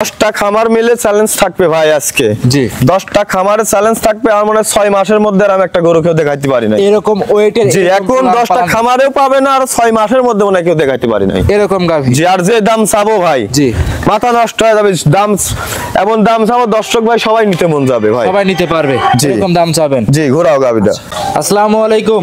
10টা খামার মিলে চ্যালেঞ্জ থাকবে ভাই আজকে। জি 10টা খামারের চ্যালেঞ্জ থাকবে। আর মনে 6 মাসের মধ্যে আমি একটা গরু কেউ দেখাইতে পারি না এরকম ওয়েটের। জি এখন 10টা খামারেও পাবে না আর 6 মাসের মধ্যে মনে কেউ দেখাইতে পারি না এরকম গাভী। জি আর যে দাম চাবো ভাই জি মাথা নষ্ট হয়ে যাবে। দাম এমন দাম চাবো দর্শক ভাই সবাই নিতে মন যাবে ভাই, সবাই নিতে পারবে এরকম দাম চাবেন। জি ঘোরাও গাভীটা। আসসালামু আলাইকুম।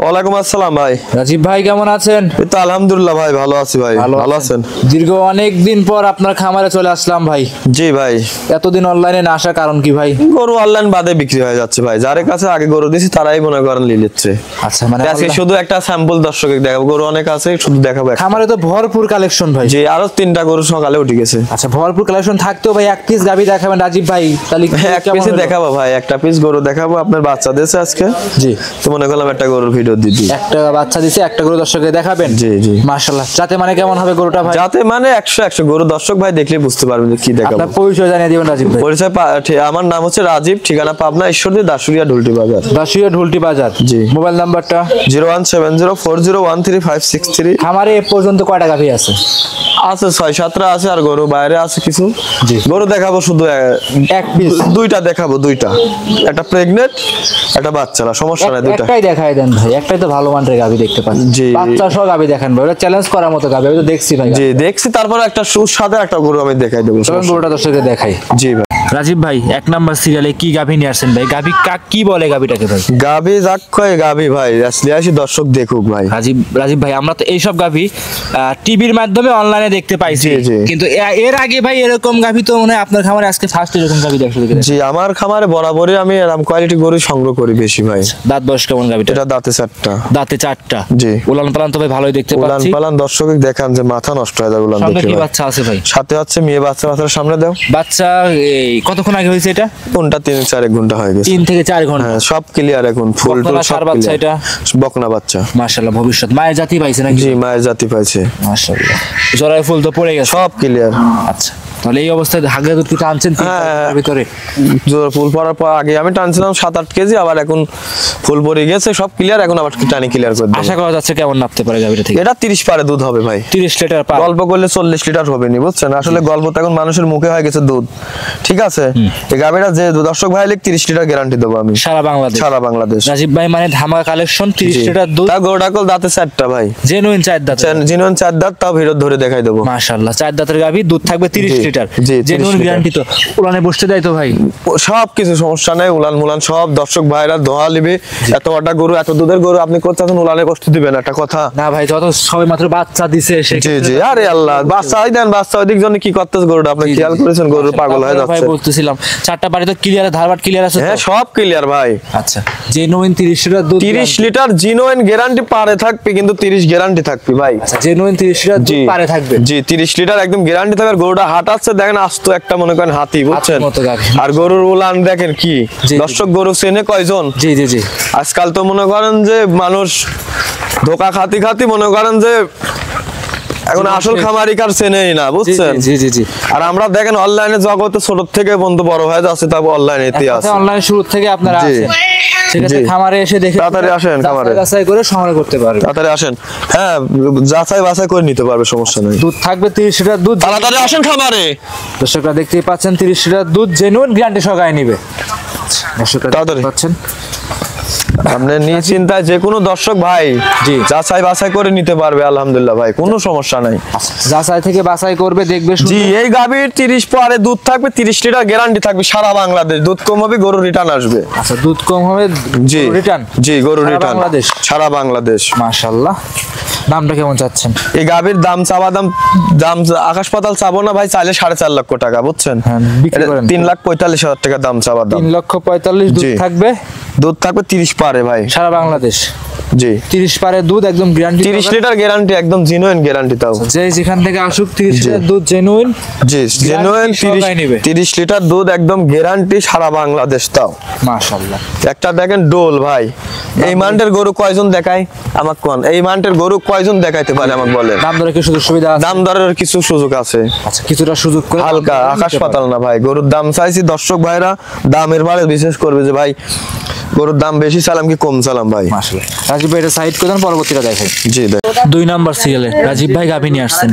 ওয়ালাইকুম আসসালাম ভাই। রাজীব ভাই কেমন আছেন? এই তো আলহামদুলিল্লাহ ভাই ভালো আছি ভাই। ভালো আছেন? দীর্ঘ অনেক দিন পর আপনার খামারে চলে আসলাম ভাই। জি ভাই। এতদিন অনলাইনে না আসার কারণ কি ভাই? গরু অনলাইন বাদে বিক্রি হয়ে যাচ্ছে ভাই, যার কাছে আগে গরু দিছি তারাই মনে করেন নিয়ে নিচ্ছে। আচ্ছা মানে আজকে শুধু একটা স্যাম্পল দর্শককে দেখাবো, গরু অনেক আছে শুধু দেখাবো। খামারে তো ভরপুর কালেকশন ভাই। জি আরো 3টা গরু সকালে উঠে গেছে। আচ্ছা ভরপুর কালেকশন থাকতেও ভাই এক পিস গাভী দেখাবেন রাজীব ভাই, তাহলে এক পিসে দেখাবো ভাই, একটা পিস গরু দেখাবো। আপনার বাচ্চা দিয়েছে আজকে। জি তো মনে করলাম একটা গরুর ভিডিও দিদি। একটা বাচ্চা দিছে, একটা গরু দর্শককে দেখাবেন। জি জি মাশাআল্লাহ। যাতে মানে কেমন হবে গরুটা ভাই? যাতে মানে 100 গরু দর্শক ভাই দেখলে বুঝতে পারবেন যে কি দেখাবো। আপনার পরিচয় জানিয়ে দিবেন রাজীব ভাই। পরিচয় আমার নাম হচ্ছে রাজীব, ঠিকানা পাবনা ঈশ্বরদী দাসুরিয়া ঢুলটি বাজার। দাসুরিয়া ঢুলটি বাজার। জি। মোবাইল নাম্বারটা 01704013563। খামারে এ পর্যন্ত কয়টা গাভী আছে? আছে 6-7টা আছে, আর গরু বাইরে আছে কিছু। জি। গরু দেখাবো শুধু এক পিস দুইটা দেখাবো, দুইটা, একটা প্রেগনেন্ট একটা বাচ্চা, সমস্যা নাই দুইটা। একটাই দেখাই দেন ভাই, একটাই তো ভালো মানের গাভী দেখতে পাচ্ছি। জি। বাচ্চা সহ গাভী দেখান ভাই, ওটা চ্যালেঞ্জ করার মতো গাভী আমি তো দেখছি ভাই। জি দেখছি, তারপর একটা সুস্বাদু একটা গরু আমি দেখাই দেবো। চলুন গরুটা দর্শককে দেখাই। জি ভাই। রাজীব ভাই 1 নাম্বার সিরিয়ালে কি গাভী নিয়ে আসছেন ভাই? গাভী কাক কি বলে গাভীটাকে ভাই? গাভী যাক কয় গাভী ভাই, আসলে আসি দর্শক দেখুক ভাই। রাজীব ভাই আমরা তো এইসব গাভী টিভির মাধ্যমে অনলাইনে দেখতে পাইছি, কিন্তু এর আগে ভাই এরকম গাভী তো মনে হয় আপনার খামারে আজকে ফার্স্ট এরকম গাভী দেখতে। জি আমার খামারে বরাবরই আমি এরকম কোয়ালিটি গরু সংগ্রহ করি বেশি ভাই। দাঁত বয়স কেমন গাভীটা? এটা দাঁতে 4টা। দাঁতে 4টা। জি। উলান পালান তো ভাই ভালোই দেখতে পাচ্ছি। উলান পালান দর্শক দেখান যে মাথা নষ্ট হয়ে যাবে উলান দেখে। দেখে। কি বাচ্চা আছে ভাই? সাথে হচ্ছে মেয়ে বাচ্চা, বাচ্চার সামনে দাও। বাচ্চা এই কতক্ষণ আগে হয়েছে এটা? কোনটা 3-4 ঘন্টা হয়ে গেছে। 3 থেকে 4 ঘন্টা। হ্যাঁ সব ক্লিয়ার এখন, ফুল টুল সব বাচ্চা এটা বকনা বাচ্চা। মাশাআল্লাহ ভবিষ্যৎ মায়ের জাতি পাইছে নাকি? জি মায়ের জাতি পাইছে মাশাআল্লাহ। জরায় ফুল তো পড়ে গেছে সব ক্লিয়ার। আচ্ছা তাহলে এই অবস্থায় হাগা দুধ কি টানছেন ভিতরে? জোর ফুল পড়ার পর আগে আমি টানছিলাম 7-8 কেজি, আবার এখন ফুল পড়ে গেছে সব ক্লিয়ার, এখন আবার টানি ক্লিয়ার করে দেব। আশা করা যাচ্ছে কেমন নাপতে পারে গাভীটা থেকে? এটা 30 পারে দুধ হবে ভাই। 30 লিটার পার। গল্প করলে 40 লিটার হবে নি, বুঝছেন? আসলে গল্প তো এখন মানুষের মুখে হয়ে গেছে দুধ, ঠিক আছে? এই গাভীটা যে দর্শক ভাই লিখ 30 লিটার গ্যারান্টি দেবো আমি সারা বাংলাদেশ। সারা বাংলাদেশ। রাজীব ভাই মানে ধামাকা কালেকশন 30 লিটার দুধ। তা গরুটা কল দাঁতে 4টা ভাই, জেনুইন 4 দাঁত। জেনুইন 4 দাঁত, তাও ভিড় ধরে দেখাই দেবো। মাশাআল্লাহ 4 দাঁতের গাভী, দুধ থাকবে 30 লিটার। জেনুইন গ্যারান্টি তো। উলানে বসতে দেয় তো ভাই? সব কিছু সমস্যা নাই, উলান মুলান সব দর্শক ভাইরা দোয়া লিবে। এত বড় গরু এত দুধের গরু আপনি করতেছেন, উলানে বসতে দিবেন একটা কথা না ভাই? যত সবে মাত্র বাচ্চা দিছে সে। জি জি আরে আল্লাহ বাচ্চা দেন, বাচ্চা ওইদিক জন্য কি করতেছ গরুটা আপনি খেয়াল করেছেন? গরু পাগল হয়ে যাচ্ছে ভাই বলতেছিলাম 4টা বাড়ি তো ক্লিয়ার, ধারবাট ক্লিয়ার আছে তো? হ্যাঁ সব ক্লিয়ার ভাই। আচ্ছা জেনুইন 30 লিটার দুধ। 30 লিটার জেনুইন গ্যারান্টি পারে থাকবে, কিন্তু 30 গ্যারান্টি থাকবে ভাই। আচ্ছা জেনুইন 30 লিটার দুধ পারে থাকবে। জি 30 লিটার একদম গ্যারান্টি থাকবে। গরুটা হাঁটাচ্ছে দেখেন, আস্ত একটা মনে করেন হাতি, বুঝছেন? আর গরুর উলান দেখেন কি দর্শক, গরু চেনে কয়জন? জি জি জি। আজকাল তো মনে করেন যে মানুষ ধোকা খাতি খাতি মনে করেন যে এখন আসল খামারিকার চেনেই না, বুঝছেন? জি জি জি। আর আমরা দেখেন অনলাইনে জগতে ছোট থেকে বন্ধু বড় হয়ে যাচ্ছে, তারপর অনলাইনে ইতিহাস অনলাইন শুরু থেকে আপনারা আছেন, ঠিক আছে? খামারে এসে দেখে তাড়াতাড়ি আসেন, খামারে যাচাই করে সংগ্রহ করতে পারবে। তাড়াতাড়ি আসেন, হ্যাঁ যাচাই বাছাই করে নিতে পারবে, সমস্যা নেই। দুধ থাকবে 30 লিটার দুধ। তাড়াতাড়ি আসেন খামারে। দর্শকরা দেখতেই পাচ্ছেন 30 লিটার দুধ জেনুইন গ্যারান্টি সহকারে নিবে। দর্শকরা তাড়াতাড়ি পাচ্ছেন আপনি নিশ্চিন্তায় যে কোনো দর্শক ভাই জি যাচাই বাছাই করে নিতে পারবে, আলহামদুলিল্লাহ ভাই কোনো সমস্যা নাই। যাচাই থেকে বাছাই করবে, দেখবে। জি এই গাভীর 30 পরে দুধ থাকবে, 30 লিটার গ্যারান্টি থাকবে সারা বাংলাদেশ। দুধ কম হবে গরু রিটার্ন আসবে। আচ্ছা দুধ কম হবে জি রিটার্ন। জি গরু রিটার্ন বাংলাদেশ, সারা বাংলাদেশ। মাশাআল্লাহ। দামটা কেমন চাচ্ছেন? এই গাভীর দাম চাওয়া দাম আকাশ পাতাল চাবো না ভাই, চাইলে 4.5 লক্ষ টাকা, বুঝছেন? 3,45,000 টাকা দাম চাওয়া দাম। 3,45,000 দুধ থাকবে। দুধ থাকবে 30 পারে ভাই সারা বাংলাদেশ। জি 30 পারে দুধ একদম গ্যারান্টি। 30 লিটার গ্যারান্টি একদম জেনুইন গ্যারান্টি। তাও যে যেখান থেকে আসুক 30 লিটার দুধ জেনুইন। জি জেনুইন 30 লিটার দুধ একদম গ্যারান্টি সারা বাংলাদেশ। তাও মাশাআল্লাহ। একটা দেখেন ডোল ভাই, এই মান্ডের গরু কয়জন দেখায় আমাকে কোন? এই মান্ডের গরু কয়জন দেখাইতে পারে আমাকে বলেন? দাম দরের কি সুযোগ সুবিধা আছে? দাম দরের কিছু সুযোগ আছে। আচ্ছা, কিছুটা সুযোগ করে হালকা, আকাশ পাতাল না ভাই। গরুর দাম চাইছি, দর্শক ভাইরা দামের বারে বিশেষ করবে যে ভাই গরুর দাম বেশি চালাম কি কম চালাম ভাই। মাশাআল্লাহ। রাজীব ভাই এটা সাইড করে দেন, পরবর্তীটা দেখাই। জি ভাই। 2 নাম্বার সিরিয়ালে রাজীব ভাই গাভী নিয়ে আসছেন।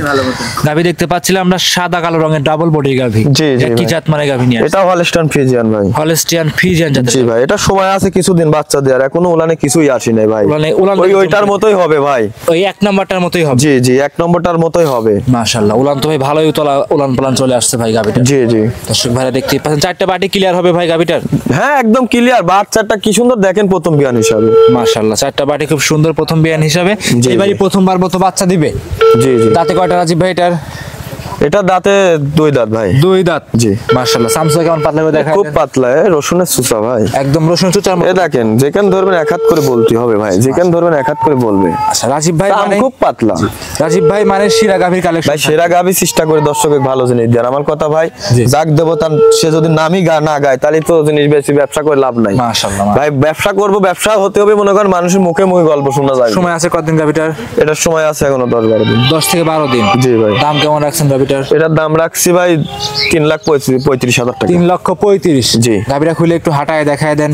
গাভী দেখতে পাচ্ছিলাম আমরা সাদা কালো রঙের ডাবল বডি গাভী। জি জি কি জাত মানে গাভী নিয়ে আসছেন? এটা হলস্টাইন ফ্রিজিয়ান ভাই। হলস্টিয়ান ফ্রিজিয়ান জাতের। জি ভাই, এটা সময় আছে কিছুদিন বাচ্চা দেওয়ার, এখনো উলানে কিছুই আসে নাই ভাই। উলান ওইটার মতোই হবে ভাই। ওই 1 নাম্বারটার মতোই হবে। জি জি, 1 নম্বরটার মতোই হবে। মাশাআল্লাহ, উলান তো ভাই ভালোই তোলা, উলান পালান চলে আসছে ভাই গাভীটা। জি জি। দর্শক ভাইরা দেখতেই পাচ্ছেন 4টা বাটি ক্লিয়ার হবে ভাই গাভীটার। হ্যাঁ একদম ক্লিয়ার। বাচ্চাটা কি সুন্দর দেখেন প্রথম বিয়ান হিসাবে। মাশাআল্লাহ, 4টা বাটি খুব সুন্দর প্রথম বিয়ান হিসাবে। জি, এবারই প্রথমবার মতো বাচ্চা দিবে। জি জি। দাঁতে কয়টা রাজীব ভাই এটার? এটা দাঁতে 2 দাঁত ভাই। 2 দাঁত। জি। মাশাআল্লাহ, সামসা কেমন পাতলা করে দেখায়? খুব পাতলা, রসুনের সুসা ভাই। একদম রসুন চুচার মতো। এ দেখেন যেখান ধরবেন এক হাত করে বলতে হবে ভাই, যেখান ধরবেন এক হাত করে বলবে। আচ্ছা রাজীব ভাই দাম মানে খুব পাতলা। রাজীব ভাই মানে শিরা গাভীর কালেকশন। ভাই সেরা গাভী চেষ্টা করে দর্শকের ভালো জিনিস দেন। আমার কথা ভাই, জি। যাক দেবো তার সে যদি নামই না গায় তাহলে তো জিনিস বেশি ব্যবসা করে লাভ নাই। মাশাআল্লাহ। ভাই ব্যবসা করব, ব্যবসা হতে হবে মনে করেন মানুষের মুখে মুখে গল্প শোনা যায়। সময় আছে কতদিন গাভীটার? এটার সময় আছে এখনো 10-12 দিন। 10 থেকে 12 দিন। জি ভাই। দাম কেমন রাখছেন গাভীটার? এটার দাম রাখছি ভাই 3,35,000 টাকা। 3,35,000। জি। গাভীটা খুলে একটু হাঁটায় দেখায় দেন।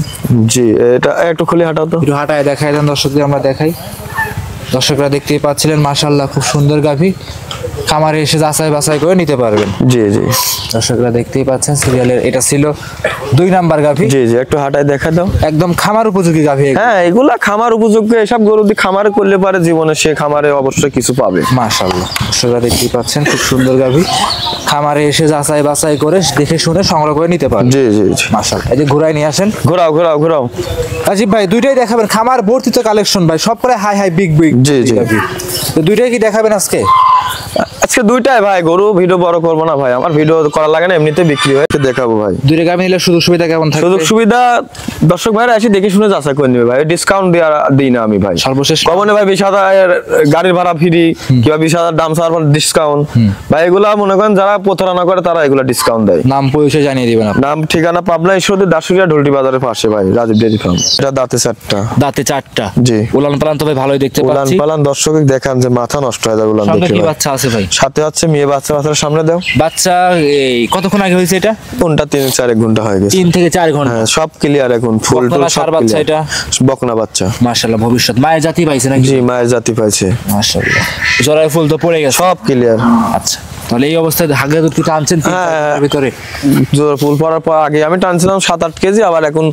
জি, এটা একটু খুলে হাঁটাও তো। একটু হাঁটায় দেখায় দেন, দর্শকদের আমরা দেখাই। দর্শকরা দেখতেই পাচ্ছিলেন মাশাআল্লাহ খুব সুন্দর গাভী। খামারে এসে যাচাই বাছাই করে নিতে পারবেন। জি জি। দর্শকরা দেখতেই পাচ্ছেন সিরিয়ালের এটা ছিল 2 নাম্বার গাভী। জি জি, একটু হাঁটায় দেখা দাও। একদম খামার উপযোগী গাভী। হ্যাঁ এগুলা খামার উপযোগী। এসব গরু দিয়ে খামারে করলে পারে জীবনে সে খামারে অবশ্যই কিছু পাবে। মাশাআল্লাহ, দর্শকরা দেখতেই পাচ্ছেন খুব সুন্দর গাভী। খামারে এসে যাচাই বাছাই করে দেখে শুনে সংগ্রহ করে নিতে পারবেন। জি জি জি। মাশাআল্লাহ, এই যে ঘোরায় নিয়ে আসেন। ঘোরাও ঘোরাও ঘোরাও। রাজীব ভাই দুইটাই দেখাবেন, খামার ভর্তি তো কালেকশন ভাই, সব করে হাই হাই বিগ বিগ। জি জি। তো দুইটাই কি দেখাবেন আজকে? আজকে দুইটাই ভাই। গরু ভিডিও বড় করবো না ভাই, আমার ভিডিও করা লাগে না, এমনিতে বিক্রি হয় দেখাবো ভাই। দুইটা গাভী নিলে সুযোগ সুবিধা কেমন থাকবে? সুযোগ সুবিধা দর্শক ভাইরা এসে দেখে শুনে যাচাই করে নেবে ভাই। ডিসকাউন্ট দিই না আমি ভাই। সর্বশেষ কমনে ভাই 20,000 গাড়ির ভাড়া ফ্রি কিংবা 20,000 দাম ছাড়ার ডিসকাউন্ট ভাই। এগুলা মনে করেন যারা প্রতারণা করে তারা এগুলা ডিসকাউন্ট দেয়। নাম পরিচয় জানিয়ে দিবেন আপনি। নাম ঠিকানা পাবনা ঈশ্বরদী দাসুরিয়া ঢোলটি বাজারের পাশে ভাই, রাজীব ডেয়ারি ফার্ম। এটা দাঁতে 4টা। দাঁতে 4টা। জি। উলান পালান তো ভাই ভালোই দেখতে উলান পাচ্ছি। পালান দর্শক দেখান যে মাথা নষ্ট হয়ে যাবে উলান সঙ্গে দেখে কি ভাই। বাচ্চা আছে ভাই? সাথে হচ্ছে মেয়ে বাচ্চা। বাচ্চার সামনে দাও। বাচ্চা এই কতক্ষণ আগে হয়েছে এটা? কোনটা 3-4 ঘন্টা হয়ে গেছে। 3 থেকে 4 ঘন্টা। হ্যাঁ সব ক্লিয়ার এখন, ফুল টুল সব বাচ্চা এটা বকনা বাচ্চা। মাশাআল্লাহ, ভবিষ্যৎ মায়ের জাতি পাইছে নাকি? জি মায়ের জাতি পাইছে। মাশাআল্লাহ, জরায় ফুল তো পড়ে গেছে সব ক্লিয়ার। আচ্ছা, তাহলে এই অবস্থায় হাগা দুধ কি টানছেন ভিতরে? জোর ফুল পড়ার পর আগে আমি টানছিলাম 7-8 কেজি, আবার এখন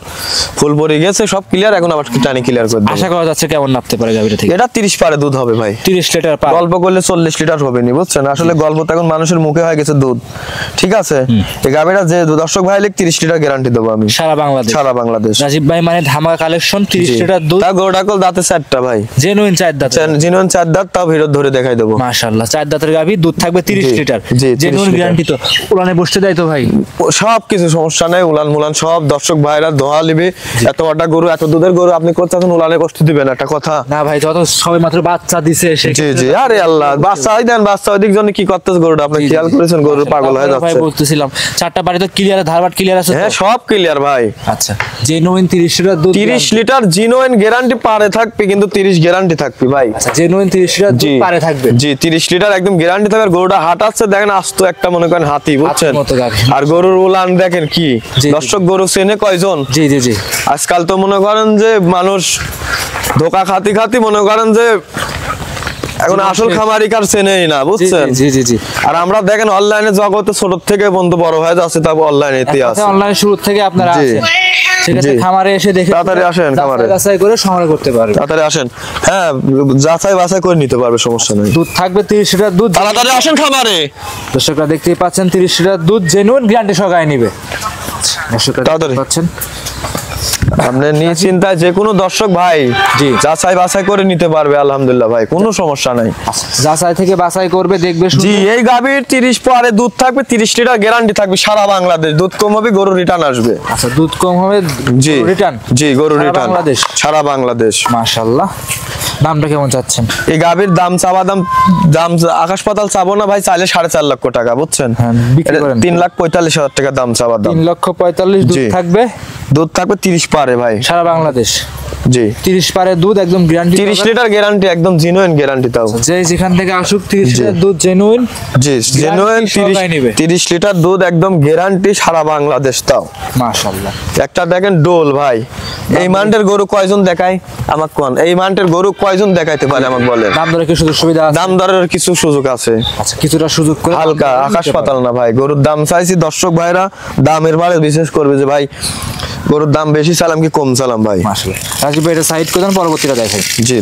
ফুল পড়ে গেছে, সব ক্লিয়ার। এখন আবার টানি ক্লিয়ার করে দেব। আশা করা যাচ্ছে কেমন নাপতে পারে গাভীটা থেকে? এটা 30 পারে দুধ হবে ভাই। 30 লিটার পার। গল্প করলে 40 লিটার হবে নি, বুঝছেন? আসলে গল্প তো এখন মানুষের মুখে হয়ে গেছে দুধ। ঠিক আছে, এই গাভীটা যে দর্শক ভাই লিখ 30 লিটার গ্যারান্টি দেবো আমি সারা বাংলাদেশ। সারা বাংলাদেশ। রাজীব ভাই মানে ধামাকা কালেকশন, 30 লিটার দুধ। তা গরুটা কল দাঁতে 4টা ভাই। জেনুইন 4 দাঁত। জেনুইন 4 দাঁত, তাও ভিড় ধরে দেখাই দেবো। মাশাআল্লাহ, 4 দাঁতের গাভী, দুধ থাকবে 30 লিটার। জি, জেনুইন গ্যারান্টি তো। উলানে বসতে দেয় তো ভাই? সব কিছু সমস্যা নাই, উলান মুলান সব দর্শক ভাইরা দোয়া লিবে। এত বড় গরু, এত দুধের গরু আপনি করছেন উলানে বসতে দিবেন একটা কথা না ভাই, যত সবে মাত্র বাচ্চা দিছে সে। জি জি। আরে আল্লাহ, বাচ্চাই দেন, বাচ্চা ওইদিক জন্য কি করতেছে গরুটা আপনি খেয়াল করেছেন? গরু পাগল হয়ে ভাই যাচ্ছে। বলতেছিলাম 4টা বাড়ি তো ক্লিয়ার, ধারবাট ক্লিয়ার আছে তো? হ্যাঁ সব ক্লিয়ার ভাই। আচ্ছা, জেনুইন 30 লিটার দুধ। 30 লিটার জিনুইন গ্যারান্টি পারে থাকবে, কিন্তু 30 গ্যারান্টি থাকবে ভাই। আচ্ছা, জেনুইন 30 লিটার দুধ পারে থাকবে। জি 30 লিটার একদম গ্যারান্টি থাকবে। আর গরুটা হাঁটাচ্ছে দেখেন, আস্ত একটা মনে করেন হাতি, বুঝছেন? আর গরুর উলান দেখেন কি। দর্শক গরু চেনে কয়জন? জি জি জি। আজকাল তো মনে করেন যে মানুষ ধোকা খাতি খাতি মনে করেন যে এখন আসল খামারিকার চেনেই না, বুঝছেন? জি জি জি। আর আমরা দেখেন অনলাইনে জগতে ছোট থেকে বন্ধু বড় হয়ে যাচ্ছে, তারপর অনলাইনেতেই আছে। অনলাইন শুরু থেকে আপনারা আছেন, সেক্ষেত্রে খামারে এসে দেখে তাড়াতাড়ি আসেন, খামারে যাচাই করে সংগ্রহ করতে পারবেন। তাড়াতাড়ি আসেন। হ্যাঁ যাচাই বাছাই করে নিতে পারবে, সমস্যা নেই। দুধ থাকবে 30 লিটার দুধ। তাড়াতাড়ি আসেন খামারে। দর্শকরা দেখতেই পাচ্ছেন 30 লিটার দুধ জেনুইন গ্যারান্টি সহকারে নিবে। দর্শকরা তাড়াতাড়ি পাচ্ছেন, আপনি নিশ্চিন্তায় যে কোনো দর্শক ভাই জি যাচাই বাছাই করে নিতে পারবে, আলহামদুলিল্লাহ ভাই, কোনো সমস্যা নাই। যাচাই থেকে বাছাই করবে, দেখবে জি এই গাভীর 30 পরে দুধ থাকবে, 30 লিটার গ্যারান্টি থাকবে সারা বাংলাদেশ। দুধ কম হবে, গরু রিটার্ন আসবে। আচ্ছা, দুধ কম হবে, জি রিটার্ন। জি গরু সারা রিটার্ন বাংলাদেশ। সারা বাংলাদেশ। মাশাআল্লাহ, দামটা কেমন চাচ্ছেন? এই গাভীর দাম চাওয়া দাম আকাশ পাতাল চাবো না ভাই, চাইলে 4.5 লক্ষ টাকা, বুঝছেন? হ্যাঁ, বিক্রি করেন 3,45,000 টাকা দাম চাওয়া দাম। 3,45,000 দুধ জি। থাকবে। দুধ থাকবে 30 পারে ভাই, সারা বাংলাদেশ। জি 30 পারে দুধ একদম গ্যারান্টি, 30 লিটার গ্যারান্টি, একদম জেনুইন গ্যারান্টি। তাও যে যেখান থেকে আসুক 30 লিটার দুধ জেনুইন, জি জেনুইন 30 লিটার দুধ একদম গ্যারান্টি সারা বাংলাদেশ। তাও মাশাআল্লাহ। একটা দেখেন ডোল ভাই, এই মান্ডের গরু কয়জন দেখায় আমাকে কোন, এই মান্ডের গরু কয়জন দেখাইতে পারে আমাকে বলেন? দাম দরে কি সুযোগ সুবিধা আছে? দাম দরের কিছু সুযোগ আছে, আচ্ছা কিছুটা সুযোগ করে হালকা, আকাশ পাতাল না ভাই। গরুর দাম চাইছি, দর্শক ভাইরা দামের বারে বিশেষ করবে যে ভাই গরুর দাম বেশি চালাম কি কম চালাম ভাই। মাশাআল্লাহ। রাজীব ভাই এটা সাইড করে দেন, পরবর্তীটা দেখাই। জি।